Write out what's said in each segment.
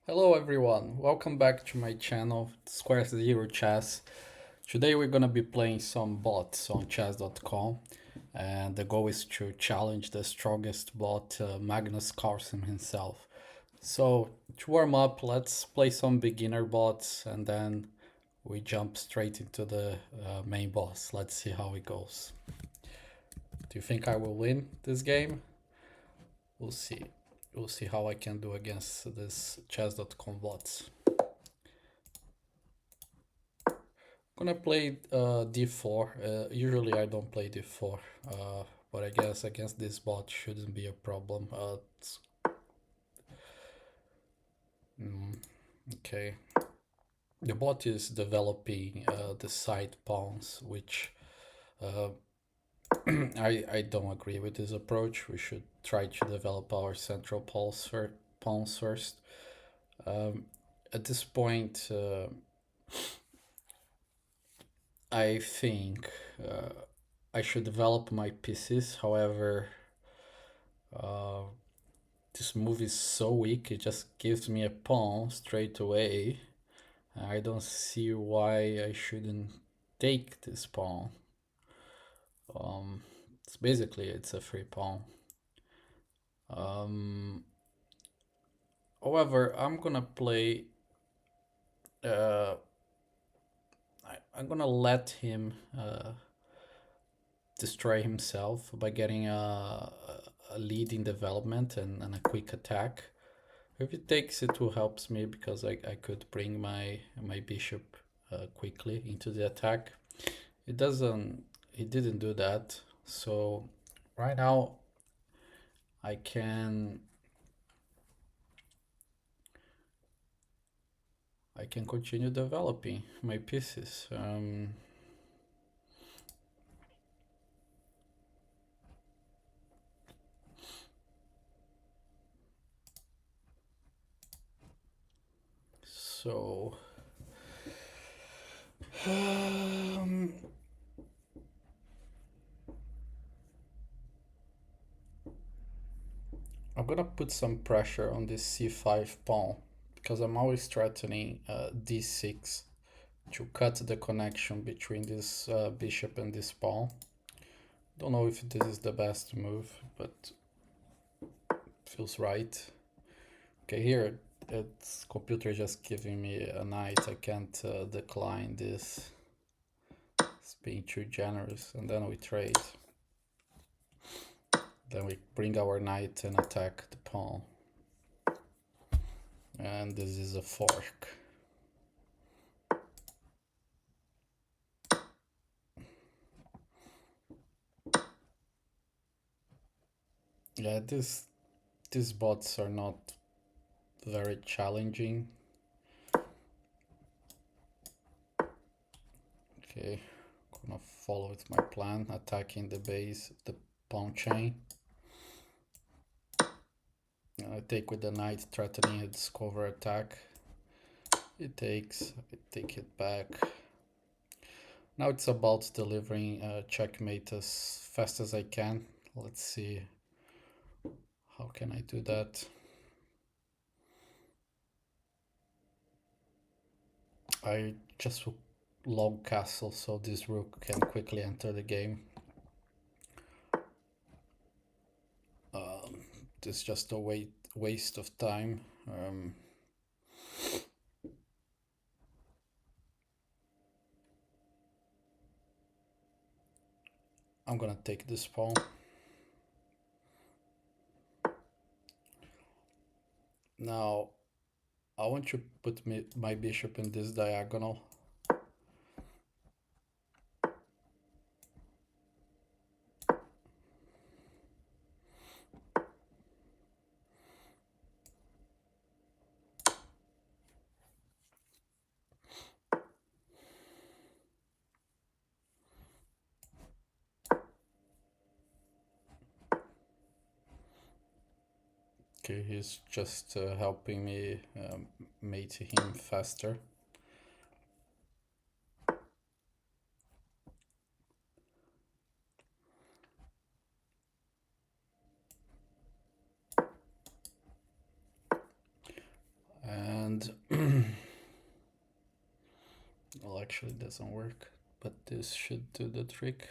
Hello everyone, welcome back to my channel, Square Zero Chess. Today we're gonna be playing some bots on chess.com, and the goal is to challenge the strongest bot, Magnus Carlsen himself. So to warm up, let's play some beginner bots and then we jump straight into the main boss. Let's see how it goes. Do you think I will win this game? We'll see. We'll see how I can do against this chess.com bots. Gonna play d4. Usually I don't play d4, but I guess against this bot shouldn't be a problem. Okay, the bot is developing the side pawns, which uh, I don't agree with this approach. We should try to develop our central pawns first. Um, at this point, I think I should develop my pieces. However, uh, this move is so weak, it just gives me a pawn straight away. I don't see why I shouldn't take this pawn. It's basically it's a free pawn. Um, However, I'm gonna play. I'm gonna let him destroy himself by getting a lead in development and a quick attack. If it takes, it will helps me because I could bring my bishop quickly into the attack. It doesn't. It didn't do that. So right now I can I can continue developing my pieces. So um, I'm gonna put some pressure on this c5 pawn because I'm always threatening d6 to cut the connection between this bishop and this pawn. Don't know if this is the best move, but feels right. Okay, here it's computer just giving me a knight. I can't decline this. It's being too generous, and then we trade. Then we bring our knight and attack the pawn. And this is a fork. Yeah, these bots are not very challenging. Okay, gonna follow with my plan, attacking the base of the pawn chain. I take with the knight, threatening a discover attack. It takes, I take it back. Now it's about delivering checkmate as fast as I can. Let's see, how can I do that? I just log castle so this rook can quickly enter the game. This is just a waste of time. I'm gonna take this pawn. Now I want to put my bishop in this diagonal. Okay, he's just helping me mate him faster. And well, actually it doesn't work, but this should do the trick.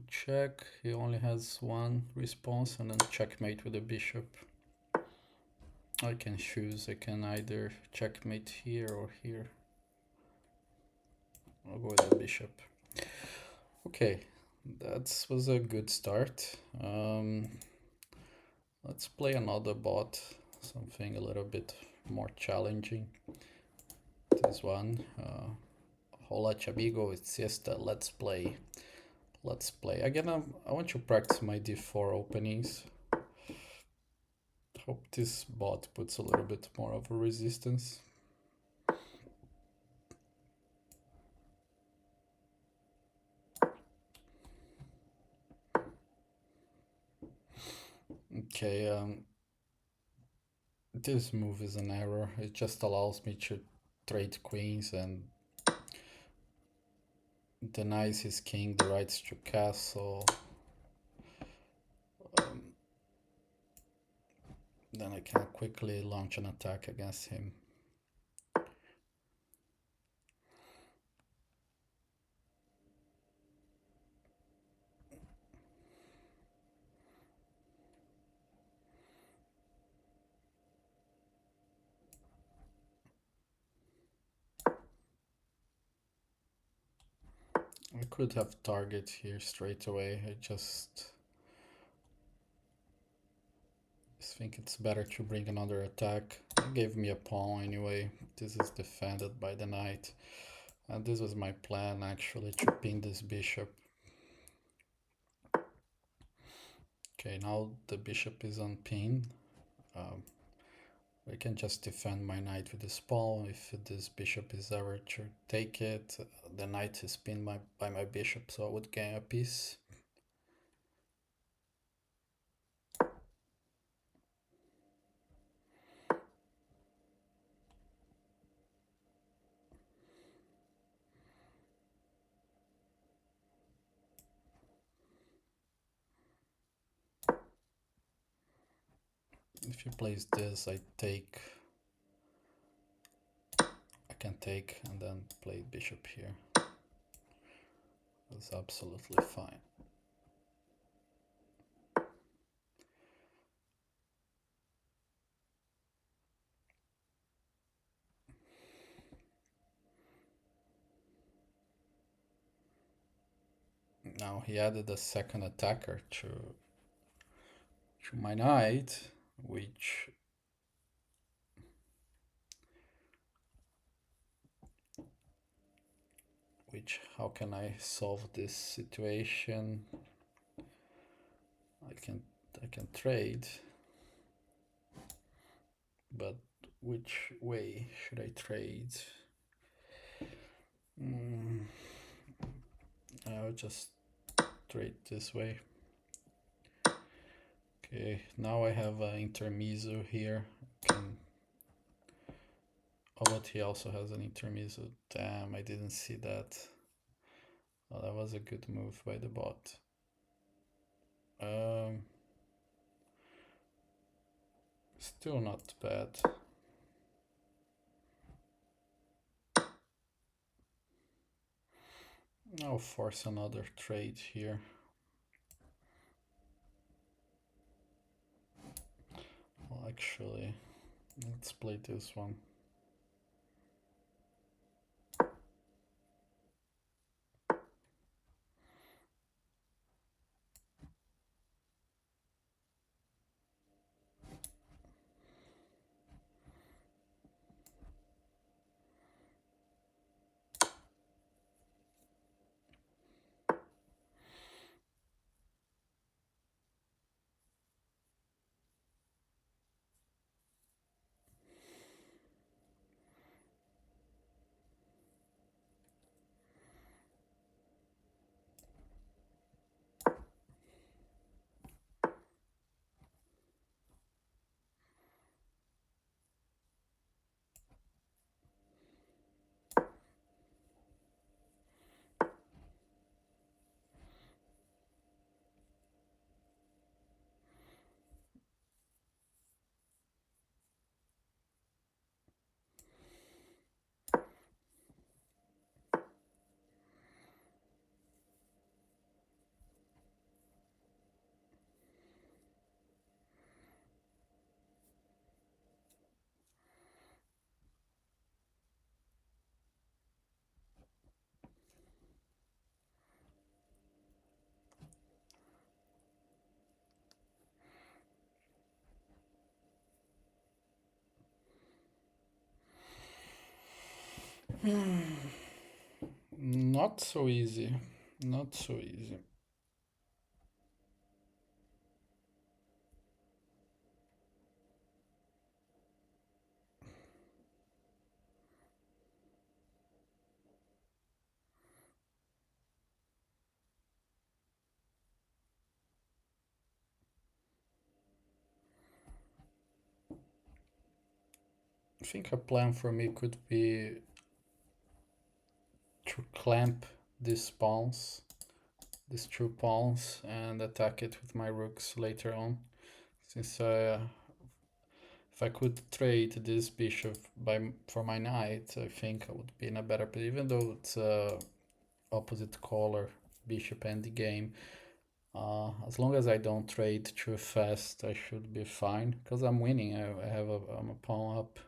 Check, he only has one response, and then checkmate with the bishop. I can choose, I can either checkmate here or here. I'll go with the bishop. Okay, that was a good start. Let's play another bot, something a little bit more challenging. This one, hola chamigo, it's siesta, let's play. Let's play. Again, I want to practice my d4 openings. Hope this bot puts a little bit more of a resistance. Okay, this move is an error. It just allows me to trade queens and denies his king the rights to castle. Then I can quickly launch an attack against him. I could have target here straight away. I just think it's better to bring another attack. It gave me a pawn anyway. This is defended by the knight. And this was my plan, actually, to pin this bishop. Okay, now the bishop is on pin. I can just defend my knight with this pawn. If this bishop is ever to take it, the knight is pinned by my bishop, so I would gain a piece. If he plays this, I can take and then play bishop here. That's absolutely fine. Now he added a second attacker to my knight, which how can I solve this situation? I can trade, but which way should I trade? I'll just trade this way. Okay, now I have an intermezzo here. Oh, but he also has an intermezzo. Damn, I didn't see that. Oh, that was a good move by the bot. Still not bad. I'll force another trade here. Well, actually, let's play this one. Not so easy. Not so easy. I think a plan for me could be to clamp these pawns, these two pawns, and attack it with my rooks later on. Since if I could trade this bishop for my knight, I think I would be in a better position. Even though it's opposite color bishop end game, as long as I don't trade too fast, I should be fine because I'm winning. I'm a pawn up.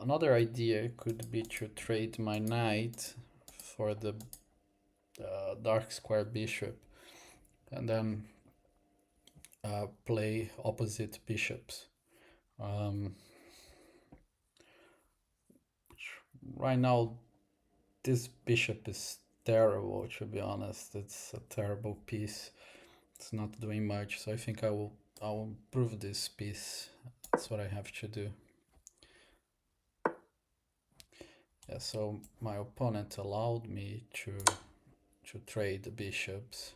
Another idea could be to trade my knight for the dark square bishop and then play opposite bishops. Um, right now, this bishop is terrible, to be honest. It's a terrible piece. It's not doing much, so I think I will improve this piece. That's what I have to do. Yeah, so my opponent allowed me to trade the bishops,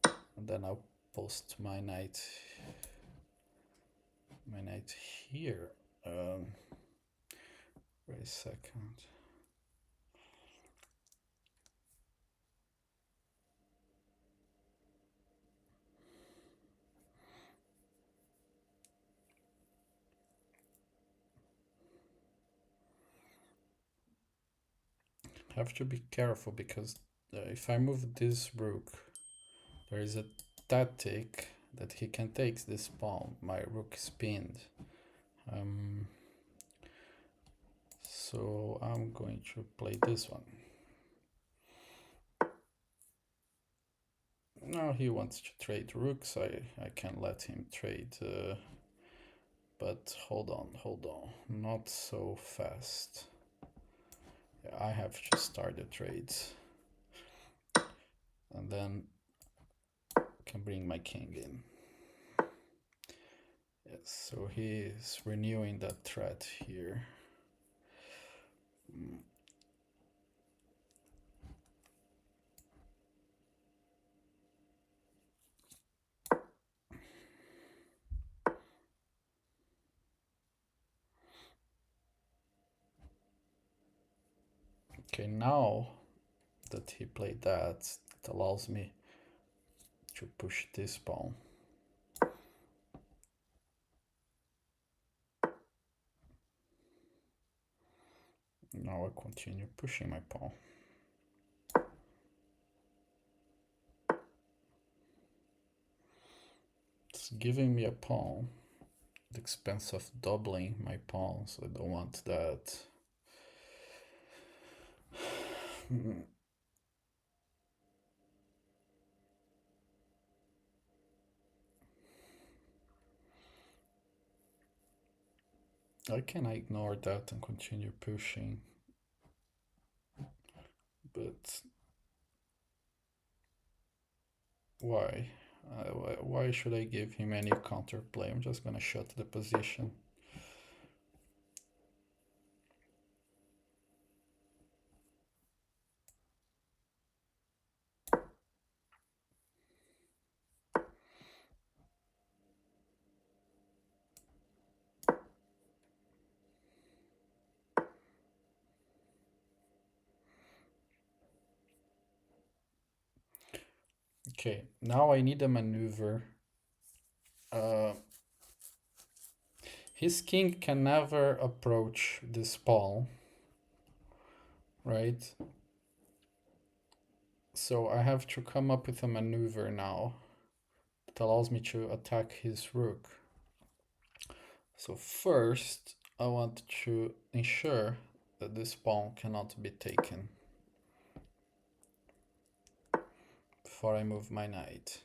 and then I'll post my knight here. Wait a second. Have to be careful because if I move this rook, there is a tactic that he can take this pawn. My rook is pinned. So I'm going to play this one. Now he wants to trade rooks. I can let him trade. But hold on. Not so fast. Yeah, I have to start the trades. And then can bring my king in. Yes, so he is renewing that threat here. Okay, now that he played that, it allows me to push this pawn. Now I continue pushing my pawn. It's giving me a pawn at the expense of doubling my pawn, so I don't want that. I can ignore that and continue pushing, but why? Why should I give him any counterplay? I'm just gonna shut the position. Okay, now I need a maneuver. His king can never approach this pawn, right? So I have to come up with a maneuver now that allows me to attack his rook. So first, I want to ensure that this pawn cannot be taken before I move my knight.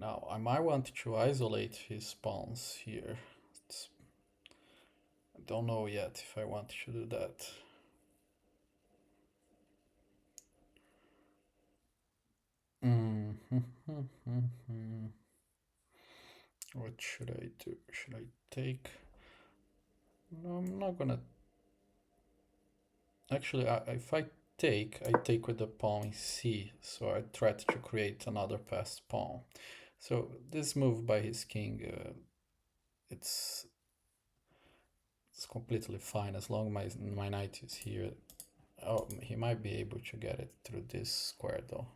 Now, I might want to isolate his pawns here. I don't know yet if I want to do that. What should I do? Should I take? No, I'm not gonna. Actually, if I take with the pawn in C, so I tried to create another passed pawn. So this move by his king, it's completely fine as long as my knight is here. Oh, he might be able to get it through this square though.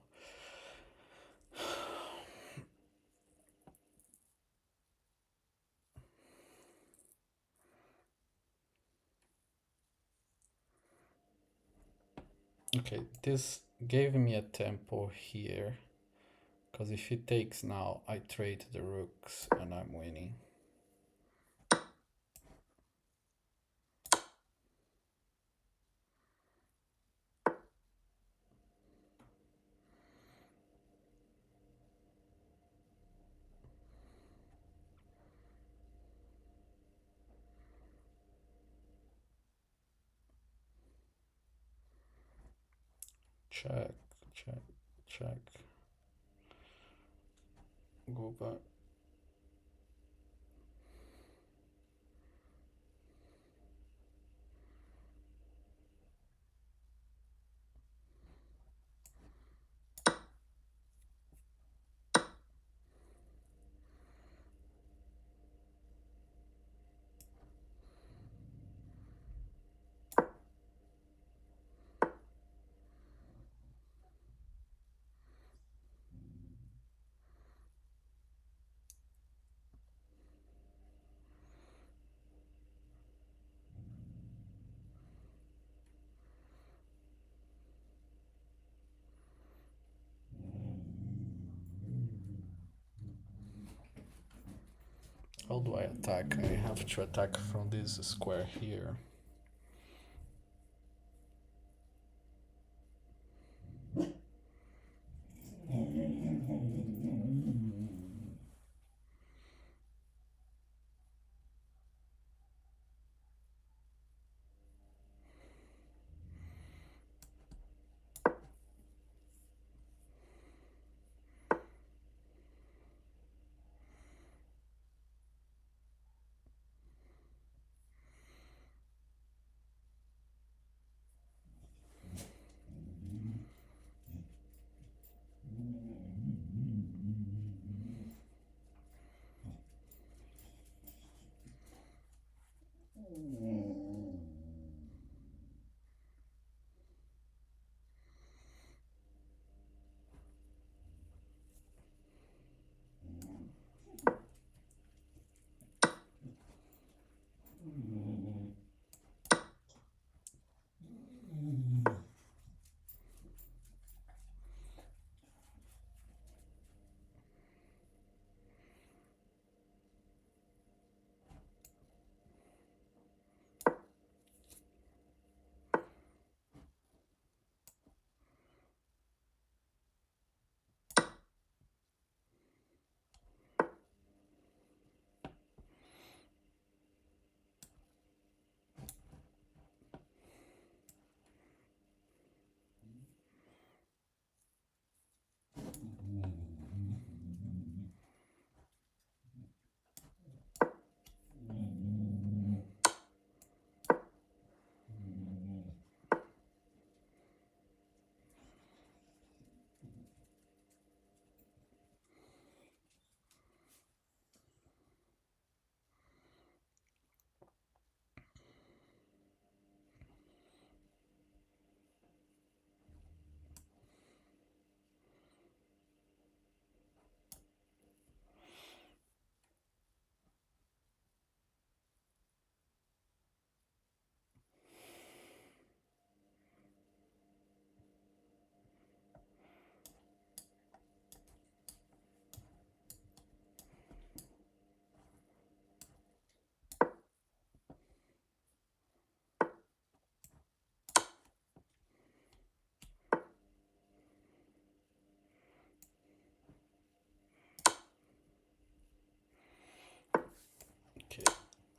Okay, this gave me a tempo here, because if he takes now, I trade the rooks and I'm winning. Check, check, check. Go back. How do I attack? I have to attack from this square here.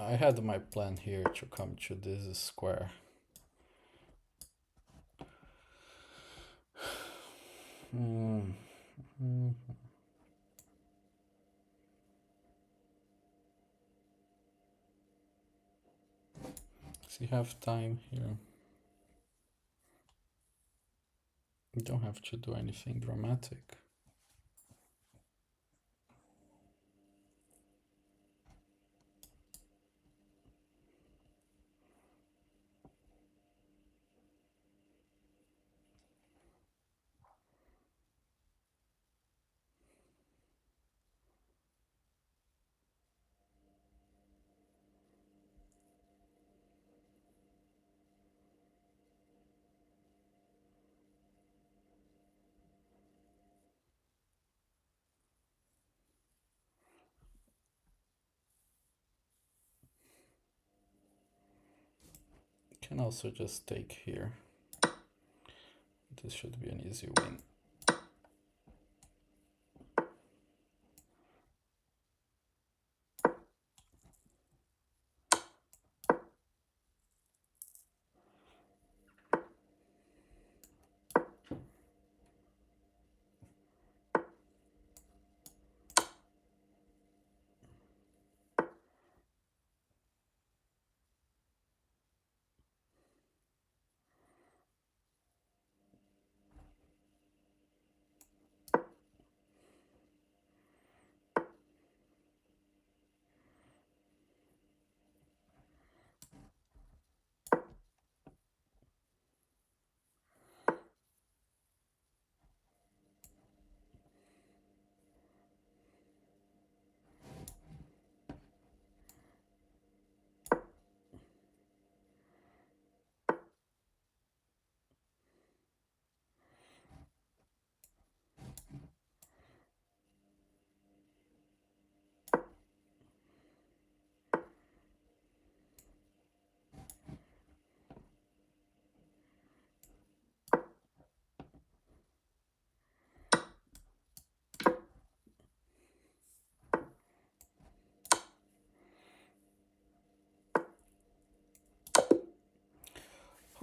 I had my plan here to come to this square. Mm. Mm. So you have time here. You don't have to do anything dramatic. You can also just take here. This should be an easy win.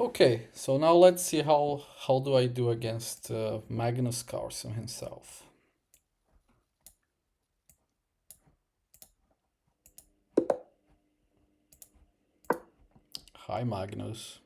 Okay, so now let's see how do I do against Magnus Carlsen himself. Hi Magnus.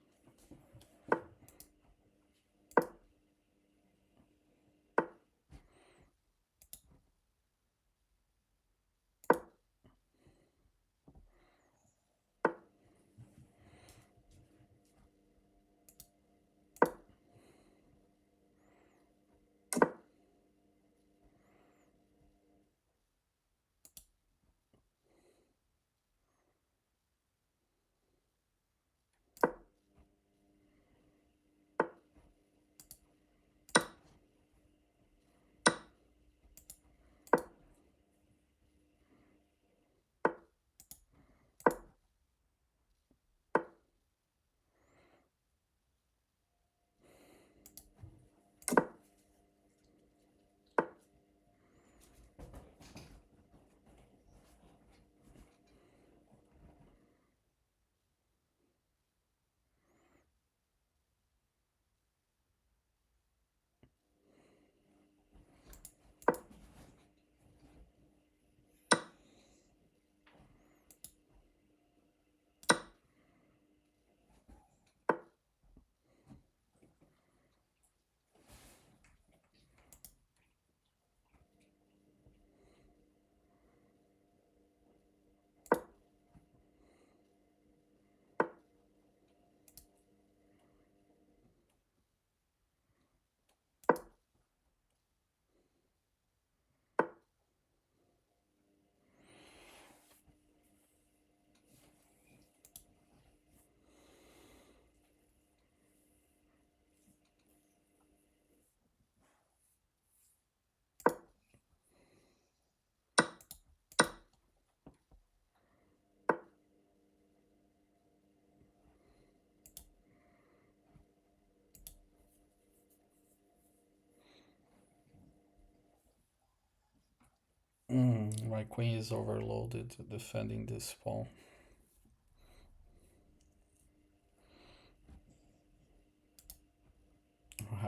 My queen is overloaded defending this pawn.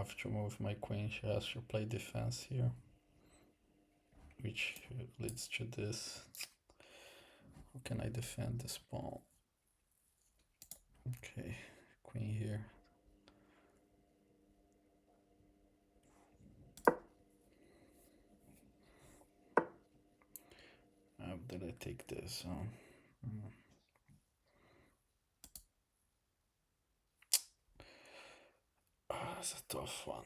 have to move my queen. She has to play defense here, which leads to this. How can I defend this pawn? Okay, queen here. How did I take this? That's a tough one.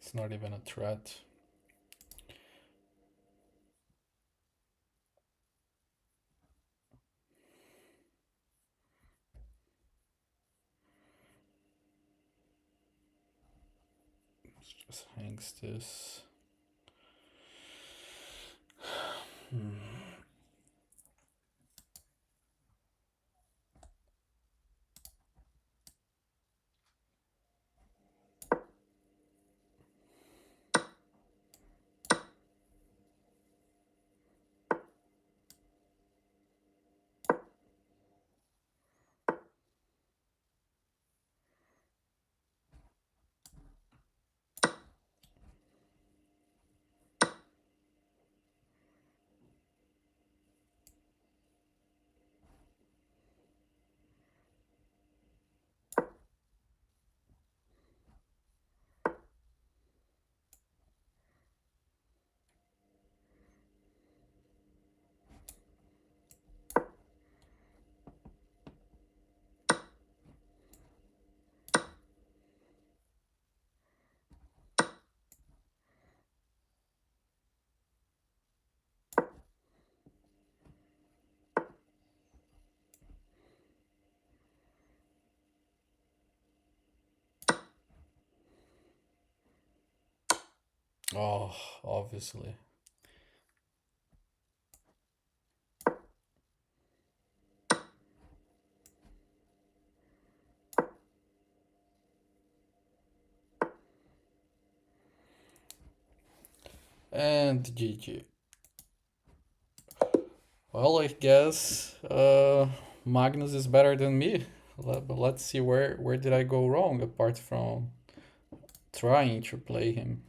It's not even a threat. Just hangs this. Oh, obviously. And GG. Well, I guess Magnus is better than me. But let's see where did I go wrong apart from trying to play him.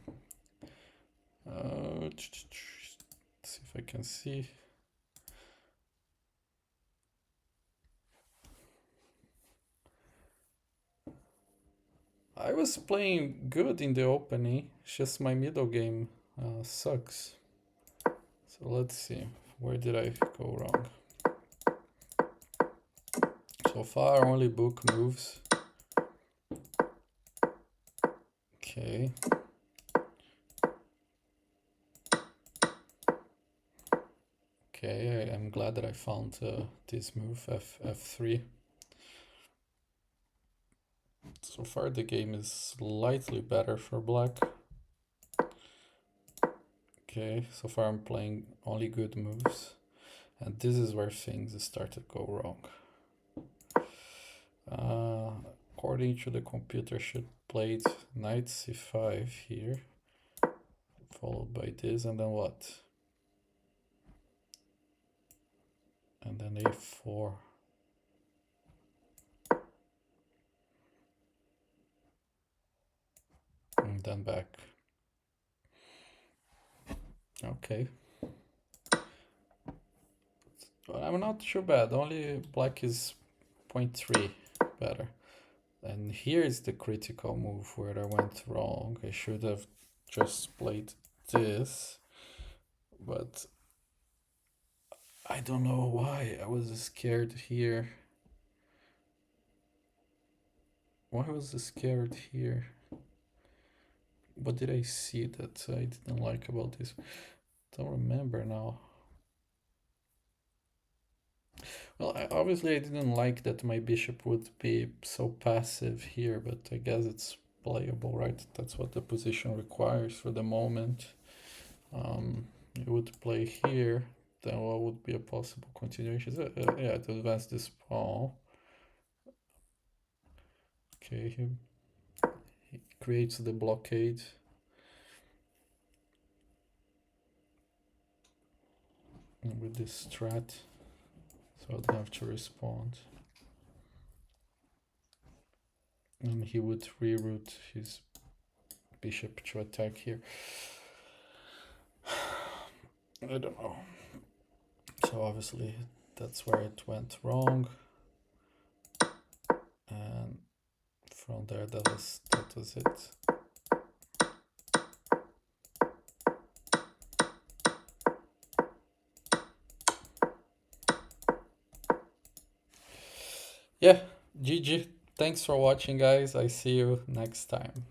Let's see if I can see. I was playing good in the opening, it's just my middle game sucks. So let's see, where did I go wrong? So far, only book moves. Okay. Okay, I'm glad that I found this move, f3. So far the game is slightly better for black. Okay, so far I'm playing only good moves. And this is where things start to go wrong. According to the computer, should play knight c5 here, followed by this, and then what? And then a4. And then back. Okay. But I'm not too bad, only black is 0.3 better. And here is the critical move where I went wrong. I should have just played this, but I don't know why I was scared here. Why was I scared here? What did I see that I didn't like about this? Don't remember now. Well, obviously I didn't like that my bishop would be so passive here, but I guess it's playable, right? That's what the position requires for the moment. You would play here, then what would be a possible continuation? Yeah, to advance this pawn. Okay, he creates the blockade. And with this strat, so I'd have to respond. And he would reroute his bishop to attack here. I don't know. So obviously that's where it went wrong. And from there that was it. Yeah, GG. Thanks for watching, guys. I see you next time.